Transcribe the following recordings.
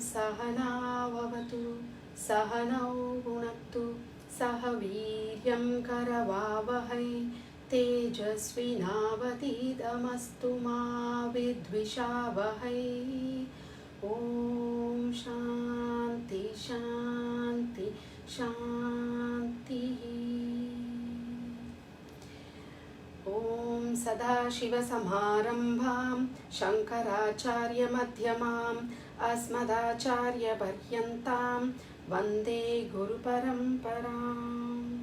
Sahanavavatu Sahanau Bhunaktu Saha Viryam Karavavahai Tejasvinavadidamastu ma vidvishavahai. Om Shanti Shanti Shanti. Om Sadashiva Samarambham Shankaracharya Madhyamam Asmadacharya Paryantam Vande Guru Paramparam.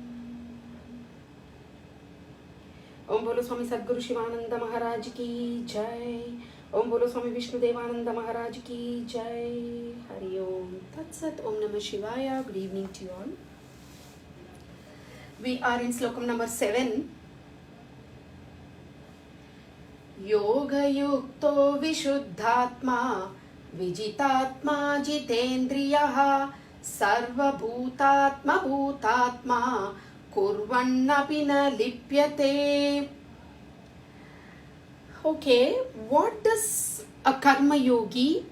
Om Bolo Swami Sadguru Shivananda Maharaj Ki Jai. Om Bolo Swami Vishnu Devananda Maharaj Ki Jai. Hari Om Tat Sat. Om Namah Shivaya. Good evening to you all. We are in slokam number 7. Yoga Yukto Vishuddhatma Vijitatma Jitendriyaha Sarva Bhutatma Bhutatma Kurvannapi na lipyate. Okay, what does a karma yogi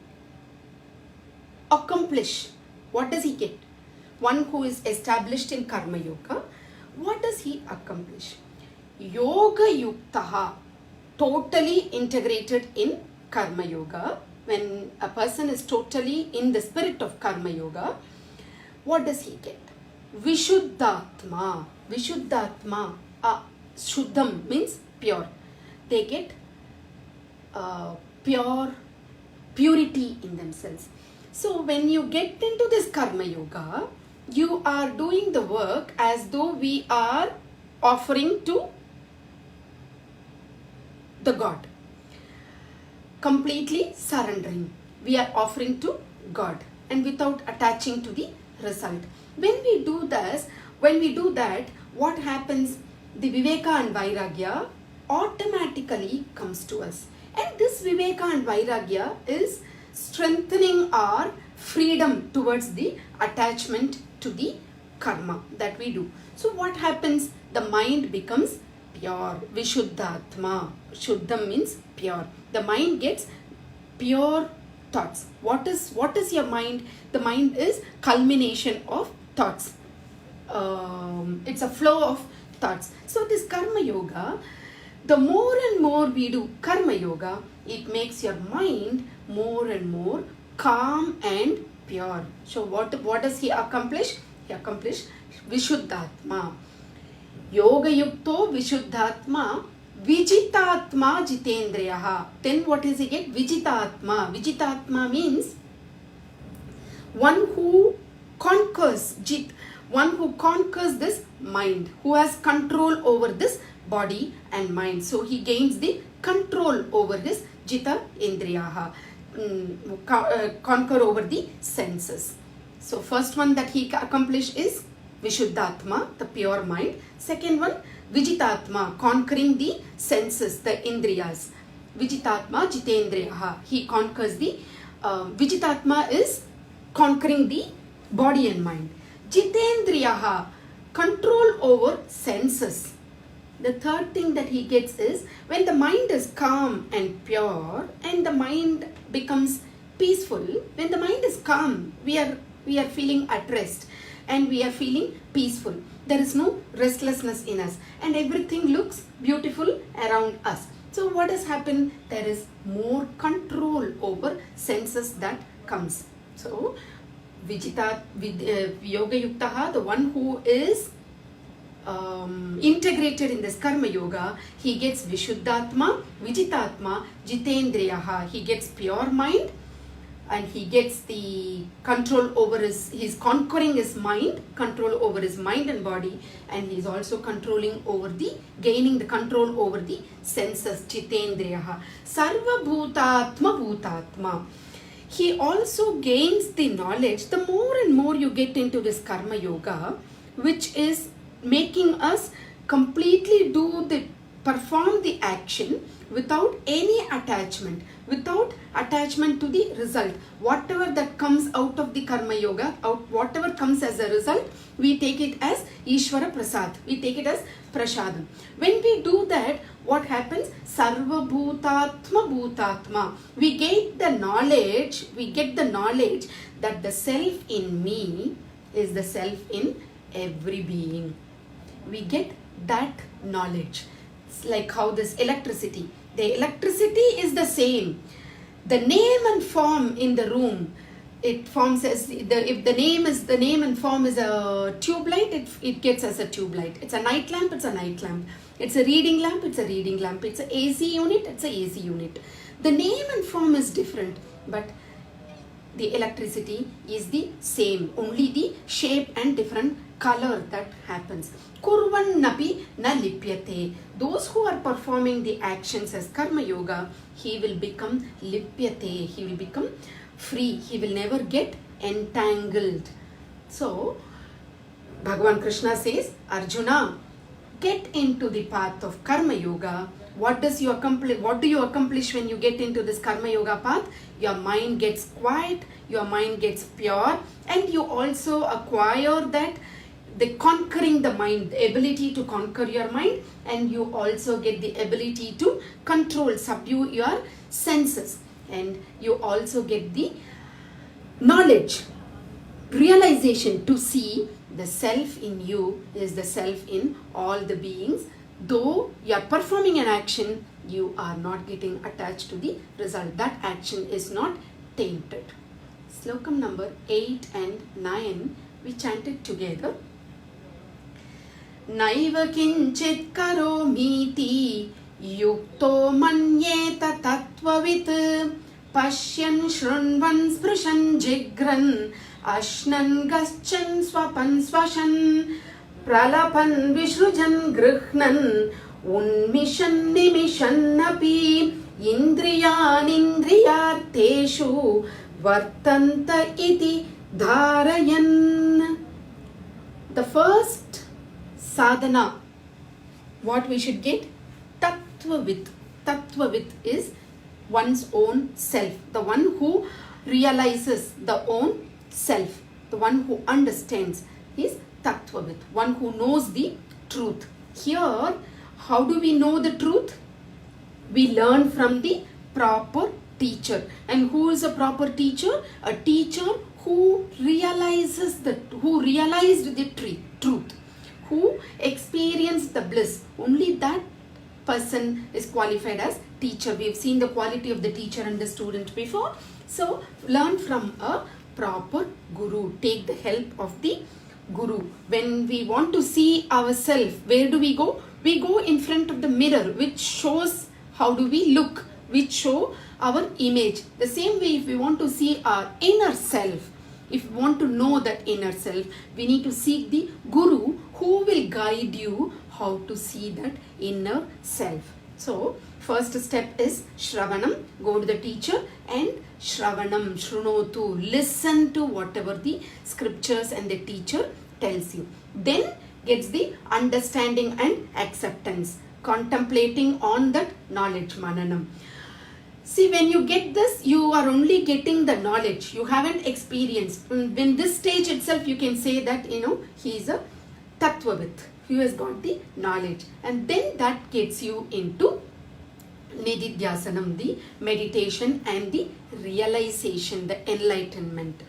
accomplish? What does he get? One who is established in karma yoga, what does he accomplish? Yoga yuktaha, totally integrated in karma yoga. When a person is totally in the spirit of karma yoga, what does he get? Vishuddhatma. Vishuddhatma. Shuddham means pure. They get purity in themselves. So when you get into this karma yoga, you are doing the work as though we are offering to the God. Completely surrendering. We are offering to God and without attaching to the result. When we do that, what happens? The Viveka and Vairagya automatically comes to us. And this Viveka and Vairagya is strengthening our freedom towards the attachment to the karma that we do. So what happens? The mind becomes pure. Vishuddhatma. Shuddham means pure. The mind gets pure thoughts. What is your mind? The mind is culmination of thoughts. It's a flow of thoughts. So this karma yoga, the more and more we do karma yoga, it makes your mind more and more calm and pure. So what does he accomplish? He accomplished Vishuddhatma. Yoga yukto Vishuddhatma Vijitatma Jitendriyaha. Then what does he get? Vijitatma. Vijitatma means one who conquers this mind, who has control over this body and mind. So he gains the control over his Jita Indriyaha, conquer over the senses. So first one that he accomplished is Vishuddhatma, the pure mind. Second one, Vijitatma, conquering the senses, the Indriyas. Vijitatma Jitendriyaha, he conquers the Vijitatma is conquering the body and mind. Jitendriyaha, control over senses. The third thing that he gets is when the mind is calm and pure and the mind becomes peaceful. When the mind is calm, we are feeling at rest and we are feeling peaceful. There is no restlessness in us and everything looks beautiful around us. So what has happened? There is more control over senses that comes. So Yoga Yuktaha, the one who is integrated in this karma yoga, he gets Vishuddhatma, Vijitatma, Jitendriyaha. He gets pure mind and he gets the control over he's conquering his mind, control over his mind and body, and he's also gaining the control over the senses, Jitendriyaha. Sarva Bhutatma Bhutatma. He also gains the knowledge, the more and more you get into this karma yoga, which is making us completely perform the action without any attachment, without attachment to the result. Whatever that comes out of the Karma Yoga, whatever comes as a result, we take it as Ishvara Prasad. We take it as Prasadam. When we do that, what happens? Sarva Bhutatma Bhutatma. We get the knowledge that the self in me is the self in every being. We get that knowledge. It's like how this electricity. The electricity is the same. The name and form in the room, it forms as if the name and form is a tube light, it gets as a tube light. It's a night lamp, it's a night lamp. It's a reading lamp, it's a reading lamp. It's a AC unit, it's a AC unit. The name and form is different, but the electricity is the same. Only the shape and different color that happens. Kurvan napi na lipyate. Those who are performing the actions as Karma Yoga, he will become lipyate. He will become free. He will never get entangled. So, Bhagavan Krishna says, Arjuna, get into the path of Karma Yoga. What do you accomplish when you get into this Karma Yoga path? Your mind gets quiet, your mind gets pure, and you also acquire that the conquering the mind, the ability to conquer your mind, and you also get the ability to control, subdue your senses, and you also get the knowledge, realization to see the self in you is the self in all the beings. Though you are performing an action, you are not getting attached to the result. That action is not tainted. Slokam number 8 and 9, we chanted together. Naiva kinchit karomiti yukto manyeta tattvavit pashyan shrunvan sprushan jigran ashnan gaschan swapan swashan pralapan vishrujan grihnan unmishan nimishan api indriyan indriyarteshu vartanta iti dharayan. The first sadhana, what we should get? Tattvavit. Tattvavit is one's own self, the one who realizes the own self, the one who understands is Tattvavit, one who knows the truth. Here, how do we know the truth? We learn from the proper teacher. And who is a proper teacher? A teacher who realized the truth, who experienced the bliss. Only that person is qualified as teacher. We have seen the quality of the teacher and the student before. So, learn from a proper guru. Take the help of the guru. When we want to see ourselves, where do we go? We go in front of the mirror, which shows how do we look, which show our image. The same way, if we want to see our inner self, if we want to know that inner self, we need to seek the guru who will guide you how to see that inner self. So, first step is Shravanam. Go to the teacher and Shravanam, Shrunotu. Listen to whatever the scriptures and the teacher tells you. Then gets the understanding and acceptance. Contemplating on that knowledge, Mananam. See, when you get this, you are only getting the knowledge. You haven't experienced. In this stage itself, you can say that, he is a Tattvavit. He has got the knowledge. And then that gets you into Nididhyasanam, the meditation and the realization, the enlightenment.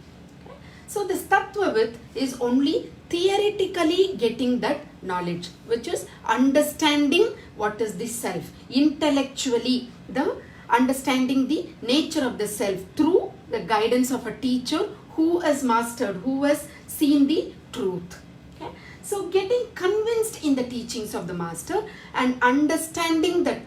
Okay? So this Tattvavit is only theoretically getting that knowledge, which is understanding what is the self. Intellectually, the understanding the nature of the self through the guidance of a teacher who has mastered, who has seen the truth. Okay? So getting convinced in the teachings of the master and understanding the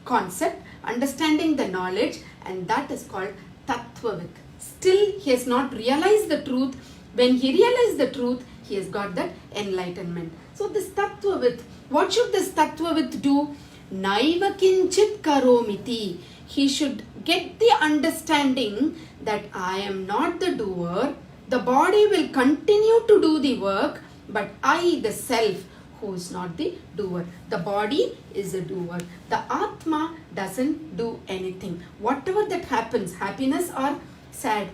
concept, understanding the knowledge, and that is called Tattvavit. Still, he has not realized the truth. When he realized the truth, he has got that enlightenment. So this Tattvavit, what should this Tattvavit do? Naiva kinchit karomiti. He should get the understanding that I am not the doer. The body will continue to do the work, but I, the self, who is not the doer. The body is a doer. The Atma doesn't do anything. Whatever that happens, happiness or sad,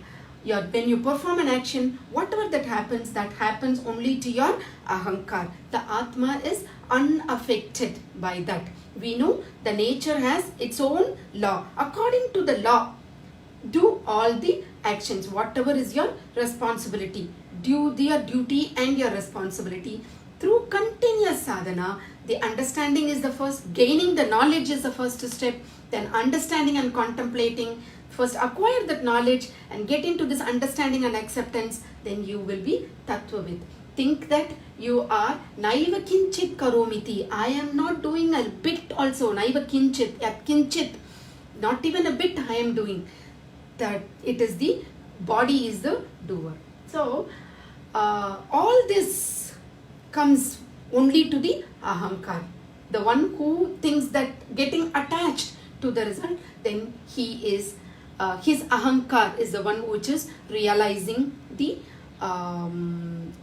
when you perform an action, whatever that happens only to your ahankar. The Atma is unaffected by that. We know the nature has its own law. According to the law, do all the actions, whatever is your responsibility. Do your duty and your responsibility. Through continuous sadhana, the understanding is the first, gaining the knowledge is the first step, then understanding and contemplating. First acquire that knowledge and get into this understanding and acceptance, then you will be Tattvavid. Think that you are Naiva Kinchit Karomiti. I am not doing a bit also. Naiva Kinchit, Yat Kinchit. Not even a bit I am doing. That it is the body is the doer. So, all this comes only to the ahankar. The one who thinks that getting attached to the result, then he is his ahankar is the one which is realizing the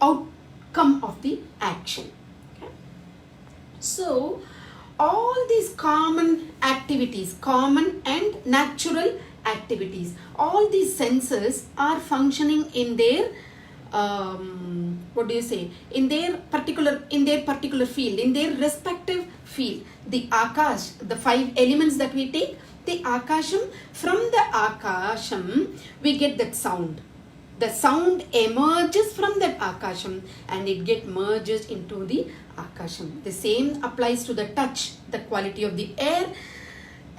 outcome of the action. Okay? So, all these common activities, common and natural activities, all these senses are functioning in their in their particular field, in their respective field. The akash, the 5 elements that we take, the akasham, from the akasham we get that sound. The sound emerges from that akasham and it merges into the akasham. The same applies to the touch, the quality of the air,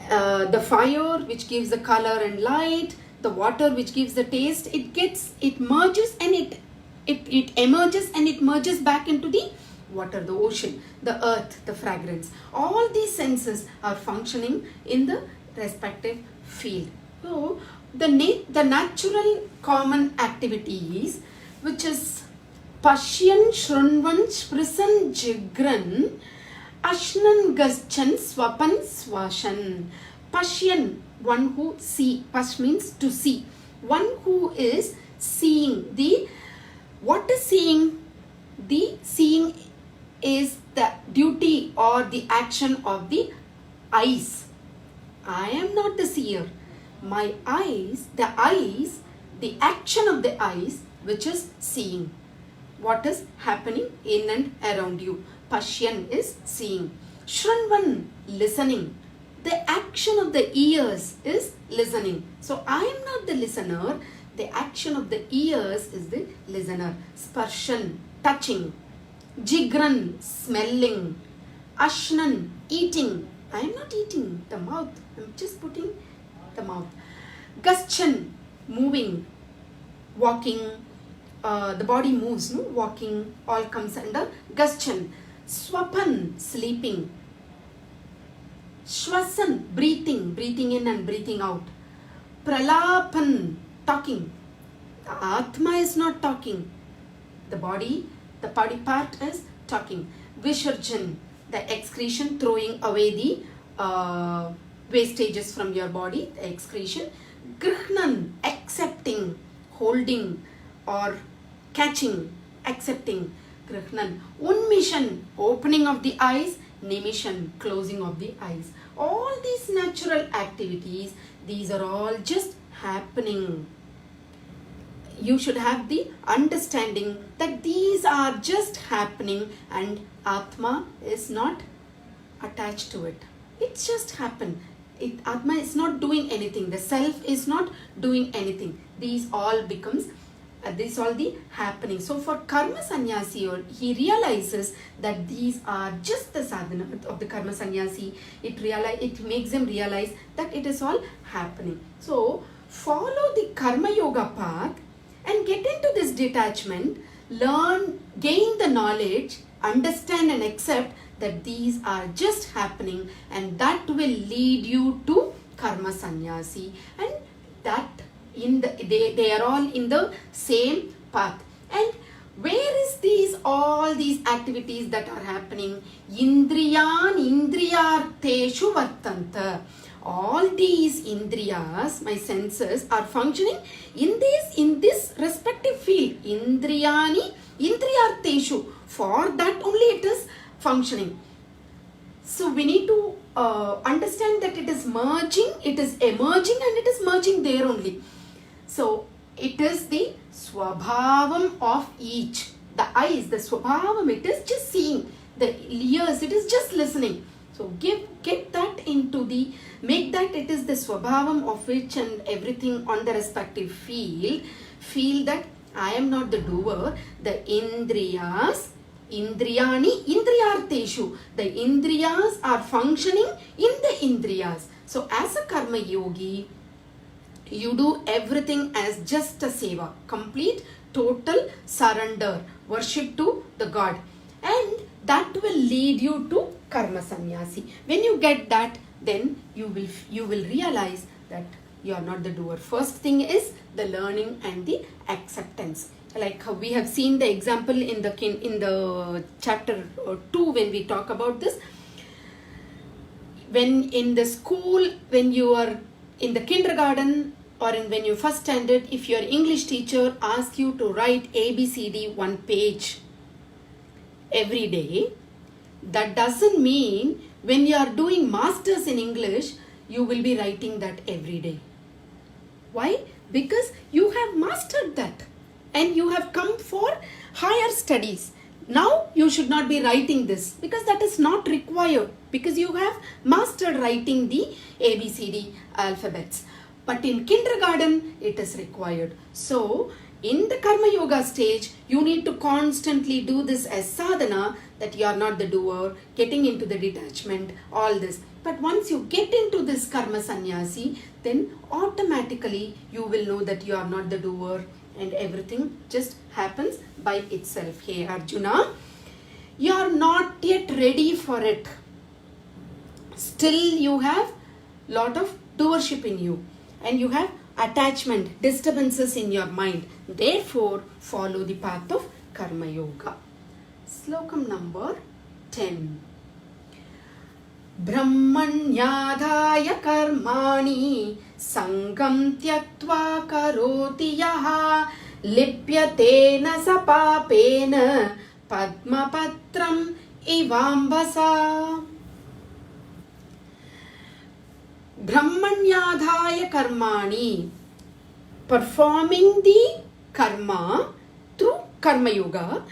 the fire which gives the color and light, the water which gives the taste. It merges and it emerges and it merges back into the water, the ocean, the earth, the fragrance. All these senses are functioning in the respective field. So the natural common activities, which is Pashyan, Shrunvan, Sprisan, Jigran, Ashnan, Gaschan, Swapan, Swashan. Pashyan, one who see. Pash means to see. One who is seeing. What is seeing? The seeing is the duty or the action of the eyes. I am not the seer. My eyes, the action of the eyes, which is seeing. What is happening in and around you. Pashyan is seeing. Shrunvan, listening. The action of the ears is listening. So I am not the listener. The action of the ears is the listener. Sparshan, touching. Jigran, smelling. Ashnan, eating. I am not eating. The mouth. I am just putting the mouth. Gaschan, moving. Walking. The body moves, no? Walking, all comes under Gaschan. Swapan, sleeping. Shwasan, breathing in and breathing out. Pralapan, talking. The Atma is not talking. The body part is talking. Visharjan, the excretion, throwing away the wastages from your body, the excretion. Grihnan, accepting, holding or catching, accepting. Grihnan. Unmishan, opening of the eyes. Nimishan, closing of the eyes. All these natural activities, these are all just happening. You should have the understanding that these are just happening and Atma is not attached to it. It's just happened. Atma is not doing anything. The self is not doing anything. These all the happening. So for karma sannyasi, he realizes that these are just the sadhana of the karma sannyasi. It makes him realize that it is all happening. So follow the karma yoga path and get into this detachment, learn, gain the knowledge, understand and accept that these are just happening, and that will lead you to karma sannyasi, and that they are all in the same path. And where is all these activities that are happening? Indriyan indriyarteshu vartanta. All these indriyas, my senses, are functioning in this respective field. Indriyani indriyarteshu. For that only it is functioning. So we need to understand that it is merging, it is emerging, and it is merging there only. So it is the swabhavam of each. The eyes, the swabhavam, it is just seeing. The ears, it is just listening. So get that into the, make that it is the swabhavam of each and everything on the respective field. Feel that I am not the doer. The indriyas, indriyani, indriyarteshu. The indriyas are functioning in the indriyas. So as a karma yogi, you do everything as just a seva. Complete, total surrender. Worship to the God. And that will lead you to karma sannyasi. When you get that, then you will realize that you are not the doer. First thing is the learning and the acceptance. Like how we have seen the example in the chapter 2 when we talk about this. When in the school, when you are in the kindergarten or when you first standard, if your English teacher asks you to write ABCD one page every day, that doesn't mean when you are doing masters in English, you will be writing that every day. Why? Because you have mastered that and you have come for higher studies. Now you should not be writing this because that is not required, because you have mastered writing the ABCD alphabets. But in kindergarten, it is required. So in the Karma Yoga stage, you need to constantly do this as sadhana, that you are not the doer, getting into the detachment, all this. But once you get into this Karma Sannyasi, then automatically you will know that you are not the doer and everything just happens by itself. Hey Arjuna, you are not yet ready for it. Still you have lot of doership in you and you have attachment, disturbances in your mind. Therefore, follow the path of Karma Yoga. Slokam number 10. Brahmanyadhaya karmani sangam tyaktva karoti yaha lipyatena sapapena padmapatram ivambasa. Brahmanyadhaya karmani, performing the karma through Karma Yoga,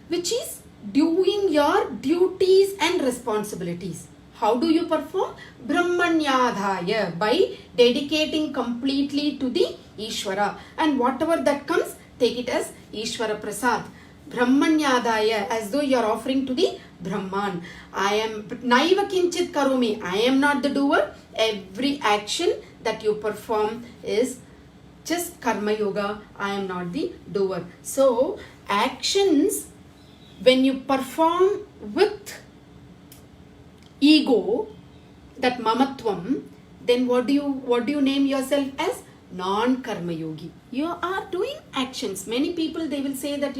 which is doing your duties and responsibilities. How do you perform? Brahmanyadhaya, by dedicating completely to the Ishvara. And whatever that comes, take it as Ishvara Prasad. Brahmanyadhaya, as though you are offering to the Brahman. I am naiva kinchit karomi. I am not the doer. Every action that you perform is just Karma Yoga. I am not the doer. So actions, when you perform with ego, that mamatvam, then what do you name yourself as? Non-karma yogi. You are doing actions. Many people, they will say that,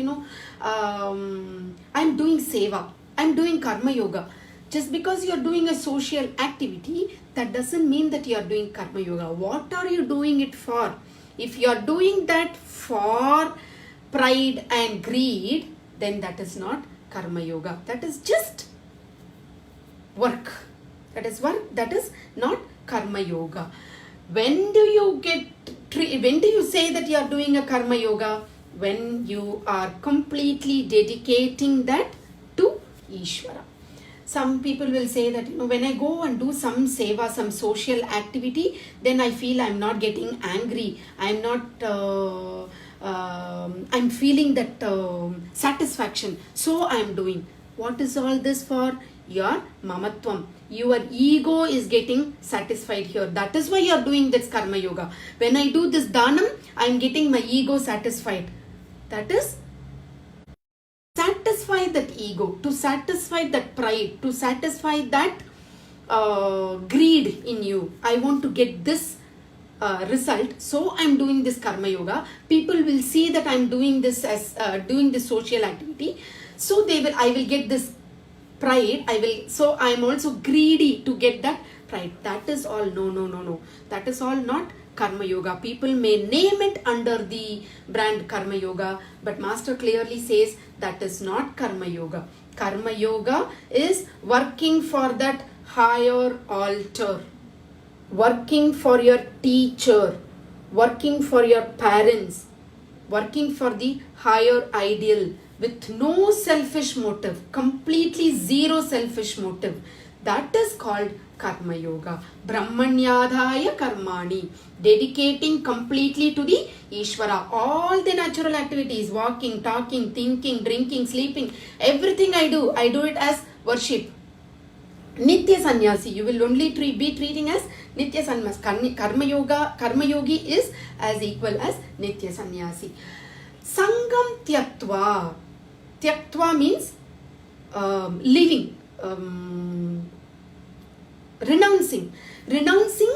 I'm doing seva, I'm doing karma yoga. Just because you are doing a social activity, that doesn't mean that you are doing karma yoga. What are you doing it for? If you are doing that for pride and greed, then that is not karma yoga. That is just work. That is work. That is not karma yoga. When do you say that you are doing a karma yoga? When you are completely dedicating that to Ishvara. Some people will say that, when I go and do some seva, some social activity, then I feel I'm not getting angry. I'm not, I'm feeling that satisfaction. So I'm doing. What is all this for? Your mamatvam. Your ego is getting satisfied here. That is why you are doing this karma yoga. When I do this dhanam, I am getting my ego satisfied. That is, satisfy that ego, to satisfy that pride, to satisfy that greed in you. I want to get this result, so I am doing this karma yoga. People will see that I am doing this as doing this social activity. So I will get this pride. So I am also greedy to get that pride. That is all. No. That is all not karma yoga. People may name it under the brand karma yoga, but Master clearly says that is not karma yoga. Karma yoga is working for that higher altar, working for your teacher, working for your parents, working for the higher ideal with no selfish motive, completely zero selfish motive. That is called Karma Yoga. Brahmanyadhaya Karmani. Dedicating completely to the Ishvara. All the natural activities, walking, talking, thinking, drinking, sleeping, everything I do it as worship. Nitya Sannyasi, you will only be treating as Nitya Sannyasi. Karma Yogi is as equal as Nitya Sannyasi. Sangam Tyaktva. Tyaktva means leaving. Renouncing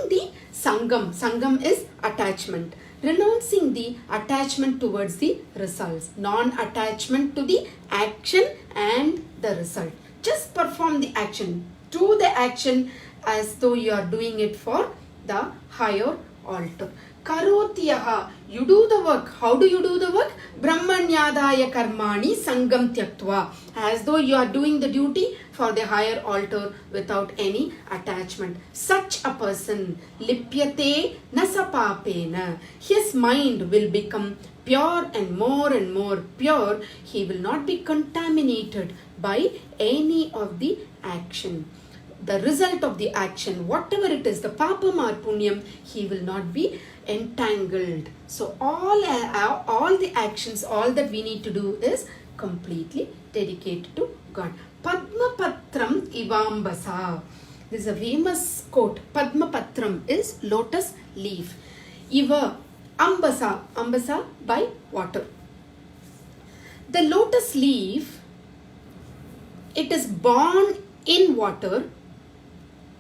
the sangam is attachment, renouncing the attachment towards the results, non-attachment to the action and the result. Just perform the action, do the action as though you are doing it for the higher altar. Karotiyaha, you do the work. How do you do the work? Brahmanyadaya karmani sangam tyaktva, as though you are doing the duty for the higher altar without any attachment. Such a person, lipyate nasapapena, his mind will become pure and more pure. He will not be contaminated by any of the action. The result of the action, whatever it is, the papam or punyam, he will not be entangled. So all the actions, all that we need to do is completely dedicated to God. Padma Patram Ivambasa. This is a famous quote. Padma Patram is lotus leaf. Iva Ambasa by water. The lotus leaf, it is born in water.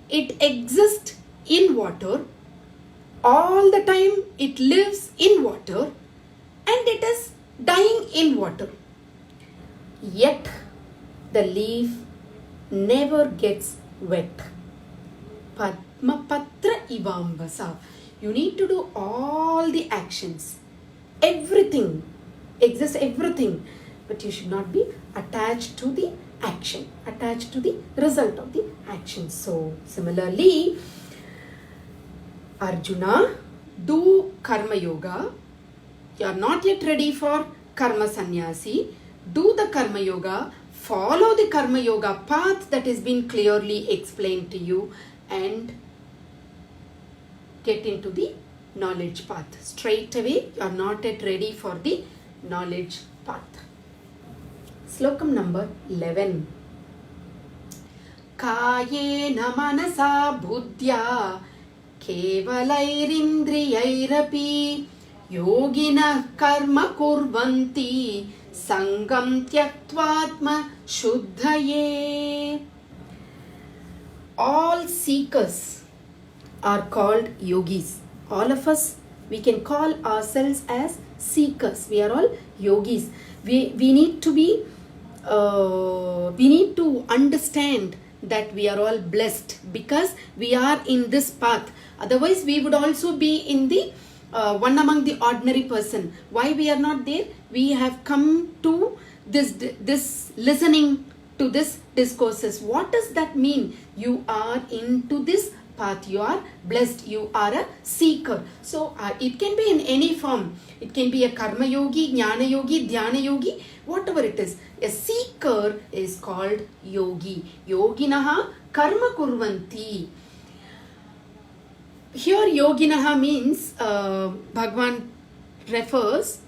It exists in water. All the time it lives in water and it is dying in water. Yet the leaf never gets wet. Padma Patra Ivambasa. You need to do all the actions. Everything exists, everything. But you should not be attached to the action, attached to the result of the action. So similarly, Arjuna, do Karma Yoga. You are not yet ready for Karma Sannyasi. Do the Karma Yoga. Follow the Karma Yoga path that has been clearly explained to you and get into the knowledge path. Straight away, you are not yet ready for the knowledge path. Slokam number 11. Kayena manasa buddhya kevalairindriyairapi yogina karma kurvanti sangam tyaktvatma shuddhaye. All seekers are called yogis. All of us, we can call ourselves as seekers. We are all yogis. We need to be we need to understand that we are all blessed because we are in this path. Otherwise, we would also be in the one among the ordinary person. Why we are not there? We have come to this listening to this discourses. What does that mean? You are into this path. You are blessed. You are a seeker. So it can be in any form. It can be a karma yogi, jnana yogi, dhyana yogi, whatever it is. A seeker is called yogi. Yoginaha karma kurvanti. Here yoginaha means Bhagavan refers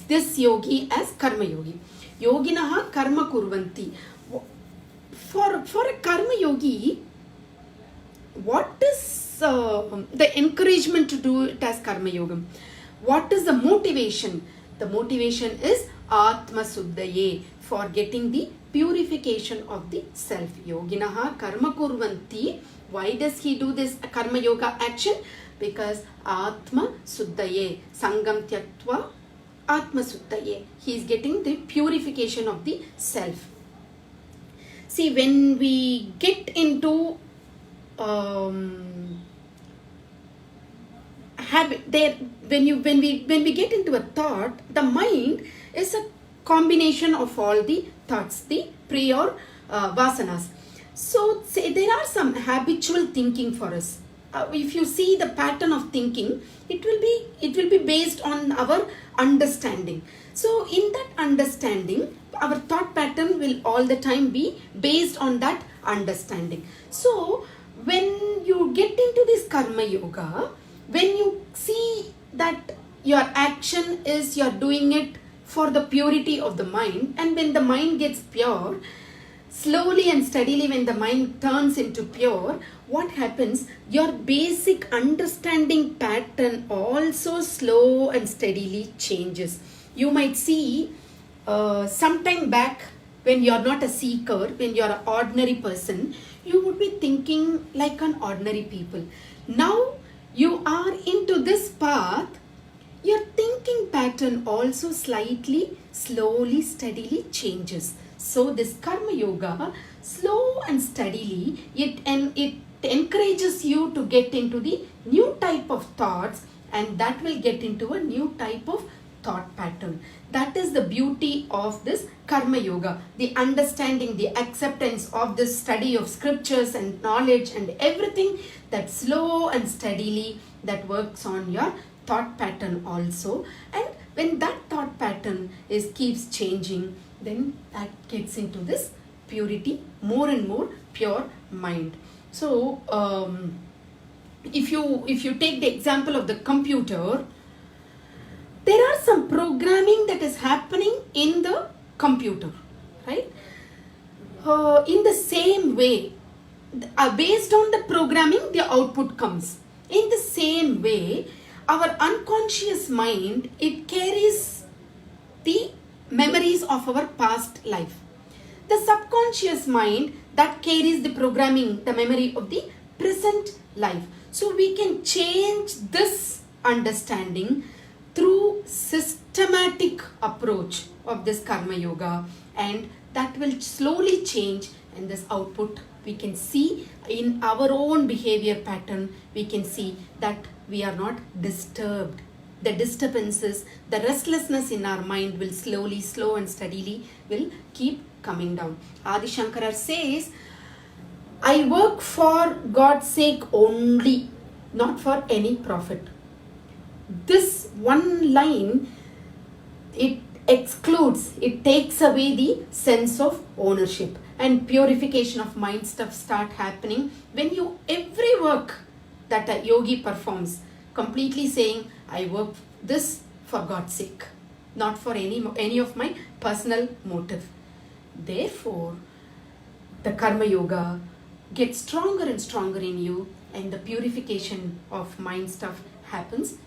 this yogi as karma yogi. Yoginaha karma kurvanti. For a karma yogi, what is the encouragement to do it as karma yogam? What is the motivation? The motivation is Atma Suddhaye, for getting the purification of the self. Yoginaha karma kurvanti. Why does he do this karma yoga action? Because Atma Suddhaye, Sangam Tyaktva Atma Suddhaye. He is getting the purification of the self. See, when we get into habit there, when we get into a thought, the mind is a combination of all the thoughts, the prior vasanas. So say there are some habitual thinking for us. If you see the pattern of thinking, it will be based on our understanding. So in that understanding, our thought pattern will all the time be based on that understanding. So when you get into this karma yoga, when you see that your action is you're doing it for the purity of the mind, and when the mind gets pure, slowly and steadily when the mind turns into pure, what happens? Your basic understanding pattern also slow and steadily changes. You might see sometime back, when you're not a seeker, when you're an ordinary person, you would be thinking like an ordinary people. Now you are into this path, your thinking pattern also slightly, slowly, steadily changes. So this karma yoga, slow and steadily, it encourages you to get into the new type of thoughts, and that will get into a new type of thought pattern. That is the beauty of this karma yoga, the understanding, the acceptance of this study of scriptures and knowledge and everything, that slow and steadily that works on your thought pattern also. And when that thought pattern keeps changing, then that gets into this purity, more and more pure mind. So if you take the example of the computer, there are some programming that is happening in the computer, right? In the same way, based on the programming, the output comes. In the same way, our unconscious mind, it carries the memories of our past life. The subconscious mind, that carries the programming, the memory of the present life. So we can change this understanding through systematic approach of this karma yoga, and that will slowly change, and this output we can see in our own behavior pattern. We can see that we are not disturbed. The disturbances, the restlessness in our mind will slowly, slow and steadily will keep coming down. Adi Shankara says, I work for God's sake only, not for any profit. This one line, it excludes, it takes away the sense of ownership, and purification of mind stuff start happening when you, every work that a yogi performs, completely saying, I work this for God's sake, not for any of my personal motive. Therefore, the karma yoga gets stronger and stronger in you, and the purification of mind stuff happens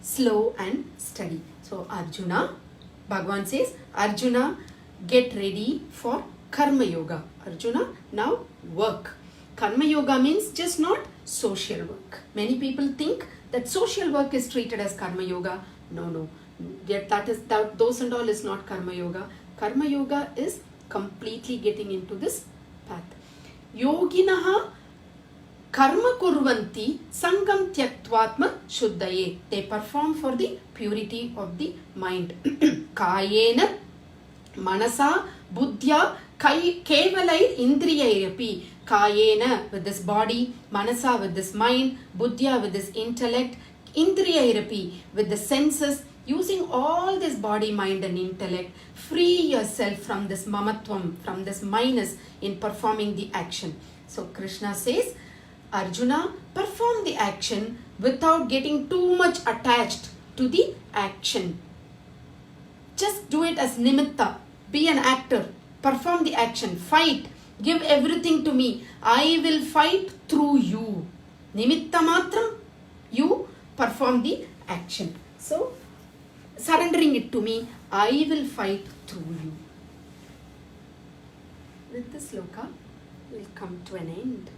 slow and steady. So Arjuna, Bhagavan says, Arjuna, get ready for karma yoga. Arjuna, now work. Karma yoga means just not social work. Many people think that social work is treated as karma yoga. No. Those and all is not karma yoga. Karma yoga is completely getting into this path. Yoginaha karma kurvanti sangam tyaktvatma shuddhaye. They perform for the purity of the mind. Kayena manasa buddhya kevalai indriyairapi. Kayena with this body, manasa with this mind, buddhya with this intellect, indriyairapi with the senses. Using all this body, mind and intellect, free yourself from this mamatvam, from this minus in performing the action. So Krishna says, Arjuna, perform the action without getting too much attached to the action. Just do it as nimitta. Be an actor. Perform the action. Fight. Give everything to me. I will fight through you. Nimitta matram. You perform the action. So, surrendering it to me, I will fight through you. With this sloka, we'll come to an end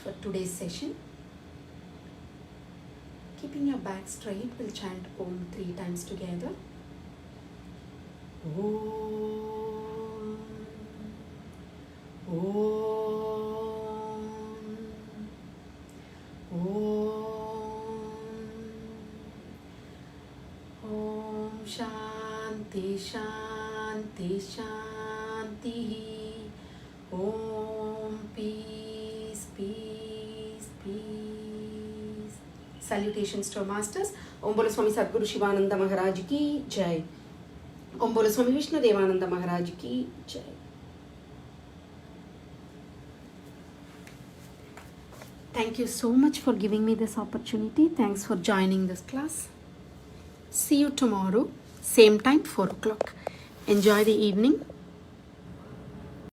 for today's session. Keeping your back straight, we'll chant Om 3 times together. Om, Om, Om, Om Shanti Shanti. Shanti. Om peace, peace, peace. Salutations to our masters. Om Bolo Swami Sadguru Shivananda Maharaj ki Jai. Om Bolo Swami Vishnu Devananda Maharaj ki Jai. Thank you so much for giving me this opportunity. Thanks for joining this class. See you tomorrow, same time, 4 o'clock. Enjoy the evening.